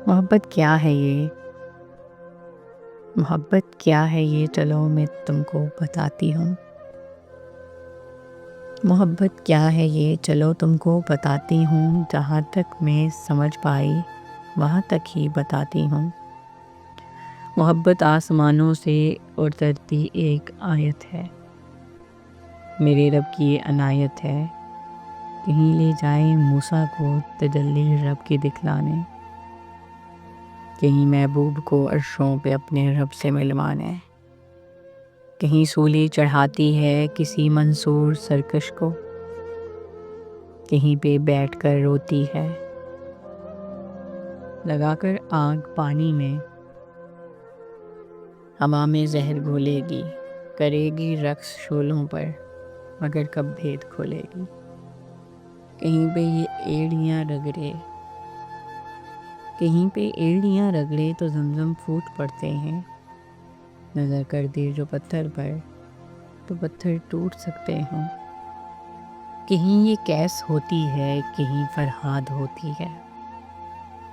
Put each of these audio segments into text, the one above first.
محبت کیا ہے یہ؟ محبت کیا ہے یہ؟ چلو میں تم کو بتاتی ہوں۔ محبت کیا ہے یہ؟ چلو تم کو بتاتی ہوں، جہاں تک میں سمجھ پائی وہاں تک ہی بتاتی ہوں۔ محبت آسمانوں سے اترتی ایک آیت ہے، میرے رب کی عنایت ہے، کہیں لے جائیں موسیٰ کو تجلی رب کی دکھلانے، کہیں محبوب کو عرشوں پہ اپنے رب سے ملوانے، کہیں سولی چڑھاتی ہے کسی منصور سرکش کو، کہیں پہ بیٹھ کر روتی ہے، لگا کر آگ پانی میں، ہوا میں زہر گھولے گی، کرے گی رقص شعلوں پر، مگر کب بھید کھولے گی۔ کہیں پہ یہ ایڑیاں رگڑے، کہیں پہ ایڑیاں رگڑے تو زمزم پھوٹ پڑتے ہیں، نظر کر دے جو پتھر پر تو پتھر ٹوٹ سکتے ہیں۔ کہیں یہ کیس ہوتی ہے، کہیں فرہاد ہوتی ہے،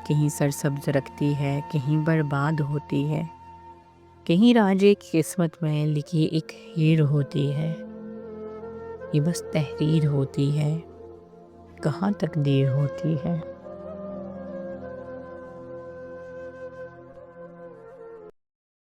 کہیں سرسبز رکھتی ہے، کہیں برباد ہوتی ہے، کہیں راجے کی قسمت میں لکھی ایک ہیر ہوتی ہے، یہ بس تحریر ہوتی ہے، کہاں تک دیر ہوتی ہے۔